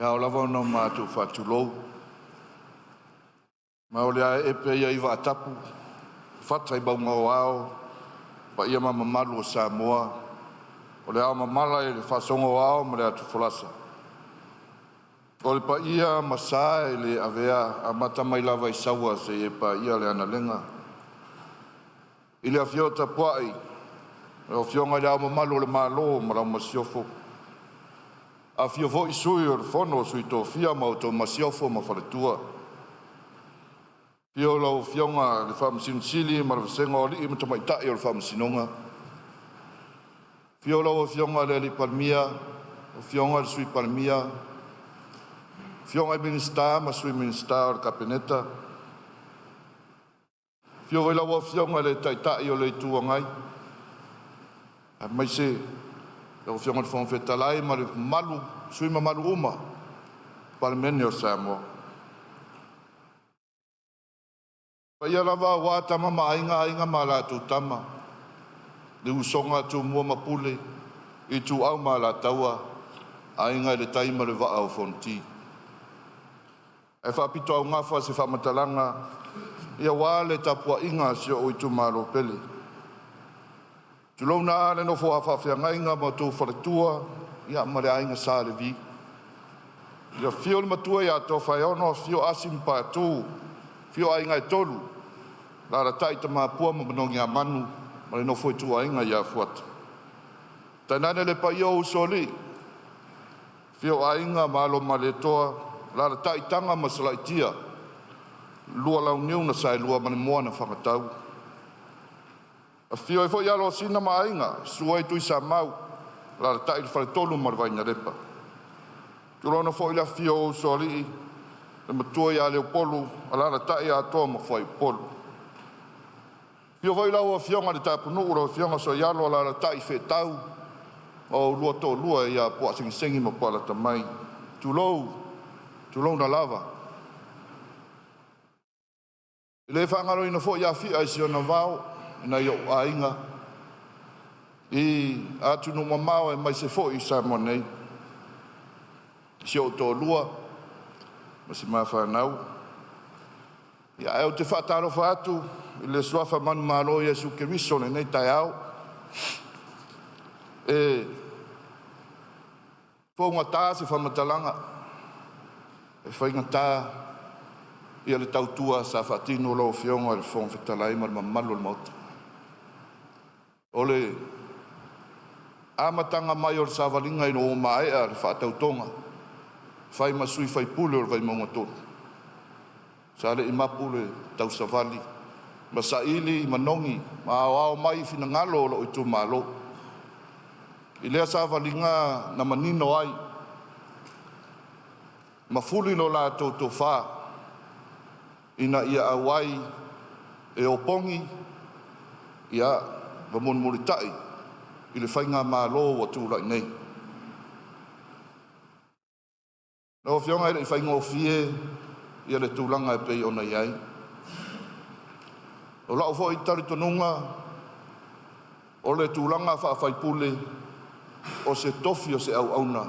Ia o lava ona mātou whatulou. Ma o lea e pe ia i wātapu. Whatai baunga o ao. Pa ia ma mamalu o Samoa. O lea o mamala e le whasonga o ao ma lea tu whalasa. O le pa ia masa e le avea a mata mai lava i saua se e pa ia le ana lenga. I le Afioga puai. O fionga lea o mamalu o le malo ma lau masiofo. Afioga i sui o le fono sui tō fia ma o tō masiofo ma whaletua. Pio lau fionga le whamasinsili ma le vasenga o li'i ma tamaitai o le whamasinonga. Pio lau o fionga le Ali'i Palemia, o fionga le Sui Faipule. Fionga i minista ma sui minista o le kapeneta. Pio lau o fionga le taitai o le tuangai. A mai se o fionga le whamawhetalai ma le malu, sui ma malu uma, Palemene o Samoa. Paia lava wā tama ma ainga ma la tu tama. Le usonga tu mua mapule, i tu au ma la taua, ainga le taima le waa o fonti. E whapito au ngafa se whamatalanga, ia wā le tapua inga si o Itūmālō pele. Tulou na ale no fo hawhawhia ngainga ma tō whaletua, ia ma le ainga sā le vi. Ia fio le matua ia tō whaiono, fio asim pātū, fio ainga e tolu, lara taita māpua ma manongi a manu, ma le no fo tu ainga ia fuata. Tainane le pa iau usoli, fio ainga ma alo ma le toa, lara taitanga ma salaitia, lua lau niu na sai lua mani moa na whakatau. A fio e fo ialo sina ma ainga, sua i tui sa mau, lara tai le whare tolu ma le vaina repa. Turona fo ila fio usoli, le matua ia leo polu, a lara tai a toa ma fai polu. Pio vai lau a fionga le tāpunu ura, fionga so ialo a lara tai faitau, o lua tō lua ia pua sengi ma palota mai. Tulou na lava. Le whangaro ina fo ia fia isi o na vau, ina i o ainga. I atu no mamau e mai se fo i Sāmoan nei. Si o tō lua, ma si maa whanau. Ia eo te whaataro whaatu, i le suafa manu mālo Iesu Keriso nei Tai'ao. E fōnga tā se whamatalanga. E whainga tā ia le tautua sa whaatino lau fionga le whong whetalai ma le mamalu le mauta. O le amatanga mai o le sāwalinga ino o maea le whaatautonga. Whai ma Sui Faipule o le Vaimauga tonu. Sa le imapu le tausawali. Ma saili, manongi, ma ao mai fina ngalo lo Itūmālō. I lea sāwalinga na manino ai. Ma fuli no la tō whā. Ina ia awai e opongi. Ia wamon muritai. I le whainga mālo wa tūrai nei. Na o fionga i whainga o fie. Ia le tūlanga e pei ona iai. O lau fo i tari tonunga. O le tūlanga wha Faipule. O se tofi o se au auna.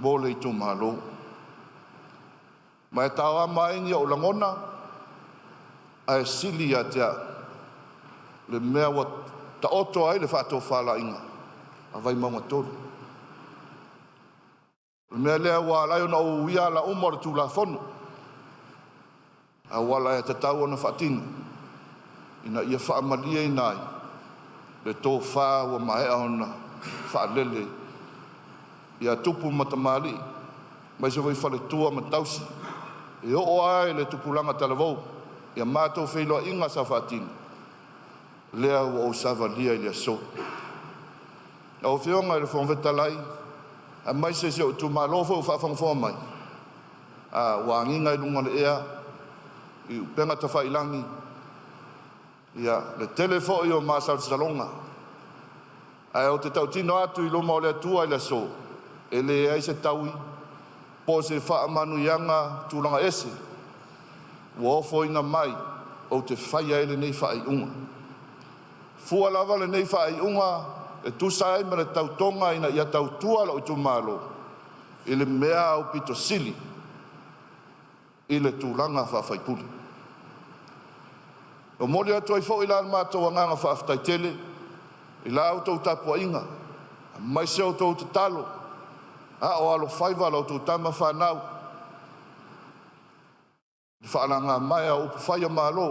Mo le Itūmālō. Ma e tāwa maingi o langona. A e sili a tea. Le mea wa ta oto ai le whātou whala inga. A Vaimauga tonu. Le mea lea wa lai ona o uia la umar tu la fono. A wala e tatau ona whaatinu. Ina ia whaamalia inai. Le tō whā wa mahea ona whaalele. Ia tupu matamali. Mai se vai whaletua matausi. E o ai le tupulanga talavou. Ia mātou whailoa inga sa whaatinu. Lea wa o savalia i lea so. Na o whionga i le whongwetalai. A mai se o Itūmālō fo whawhangwha mai. A wānginga i lunga le ea. I upenga ta whailangi. Ia le telefo i o Māsal Salonga. A o te tautino atu i loma o lea tua i lea so. E le ai se taui. Po se whaamanu ianga tūlanga ese. Wa ofo ina mai. O te whaia ele nei whai unga. Fua lava le nei whai unga. E tu sai ma le tautonga ina ia tautua lo Itūmālō. i le mea au pito sili i le tūlanga whawhaipule. O mori atu ai fo i la mātou anganga whawhataitele, i la au tau tapua inga, mai se au tau te talo, a o alo whaiva lau tau tama whanau, i whaananga mai a upu whaia mālo,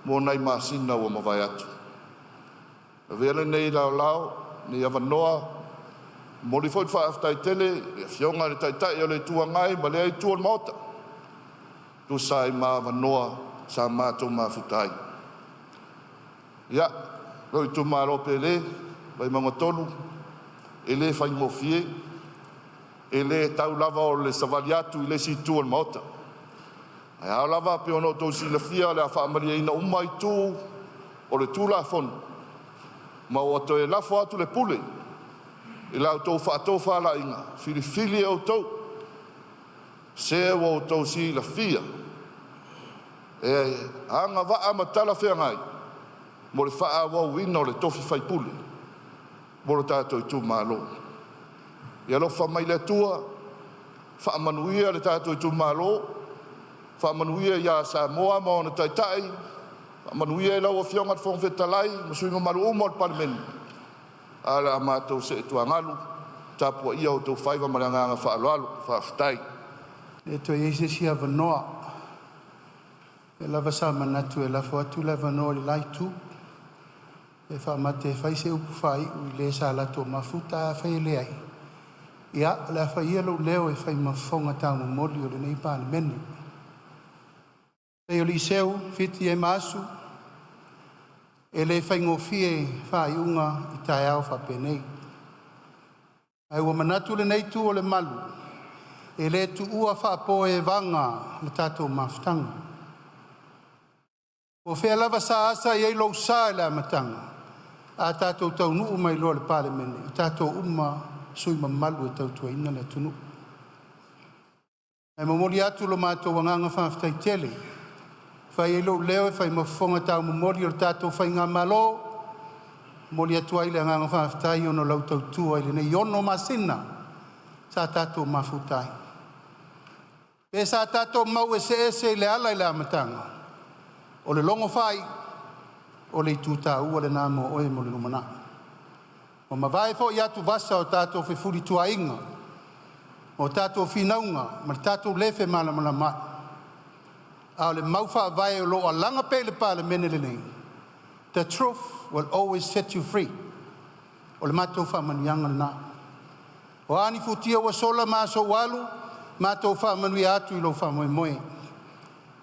mō nei māsina ua mawai atu. Vele nei lao, ni awanoa, mori fo i whawhataitele, i Afioga le Tai'oali'iseu tuangai, ma le ai tuan maota. Tu sai ma awanoa, sa mātou mafutai. Ia, lo Itūmālō pele, Vaimauga tolu, e le whaingofie, e le tau lava o le savali atu i le si tuan maota. Ai au lava pe ono tau si le fia le a whaamaria ina umai tū o le tūla fonu. Ma o ato e lafo atu le pule, i lau tau whaatou whala inga, fili au tau, se o tau si la fia, e anga waa matala whea ngai, mo le wha wau ina o le tofi Faipule, mo le tātou Itūmālō. Ia lofa mai le tua, wha manuia le tātou Itūmālō, wha manuia ia Samoa ma ona taitai, wha manuia e lau Afioga te whong Talai, ma sui mamaru umo le Palemene. Ala a mātou se e tuangalu, tāpua ia o tau whaiva maranganga whaaloalo, whaafitai. E toi eise si awanoa, e lava sa manatu e lafo atu le awanoa le laitu, e whaamate e whaise upu whai, ui le sa lato mafuta a whai le ai. Ia, le a whai alo leo e whai mawhonga tāmu moli o le nei Palemene. Tai'oali'iseu Fiti Aimaasu, e le whaingofie whaiunga i Taiao whapenei. Ai ua manatu le nei tu o le malu, e le tu ua whaapo e vanga le tātou mafutanga. O whea lava sa asa i eilo sa e le amatanga, a tātou tau nuu mai loa le Palemene, i tātou uma sui mamalu e tau tua ina le tunu. Ai mamoli atu lo mātou wanganga whaafitai tele, whai eilo leo e whai mawhonga tau mamori o tātou whai ngā malo, mori atu ai le nganga whaafitai ono lau tau tua i le nei ono masina sa tātou mafutai. E sa tātou mau e se le ala i le amatanga, o le longo whai, o le tūtā ua le nāmo oe mo le lumana. O mawai fo i atu vasa o tātou whiwhuri tua inga, o tātou whinaunga, ma le tātou lefe malamala mai. A le mauwha vai o lo a langa pe le Palemene le nei. The truth will always set you free. O le mātou whamanianga le nā. O ani futia wa sola māso walu, mātou whamanu atu i lo whamoe moe.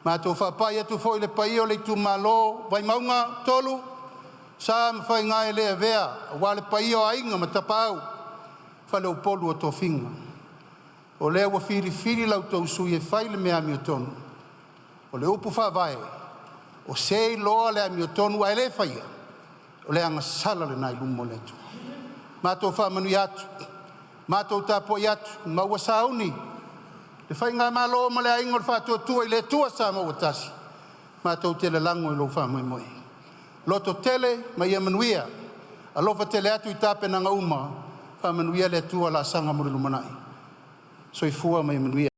Mātou whapai atu fo i le pai o le Itūmālō Vaimauga tolu, sa mwhai ngai le vea, wa le pai o ainga ma tapau, whale o polu o tō whinga. O lea wa whiri lau tau sui e whai le mea mi o tonu. O le upu whawai, o sei loa le ami o tonu a ele whaia, o le anga sala le nai lumo le tu. Mātou whamanu atu, mātou tāpo atu, maua sauni, le whai ngā mālo ma le aingo le whātua tua i le tua Samoa tasi, mātou tele lango i lo whamoe moe. Loto tele, ma ia manuia, a lofa tele atu i tāpe nanga uma, whamanuia le tua la sanga mure lumanai. So i fua ma ia manuia.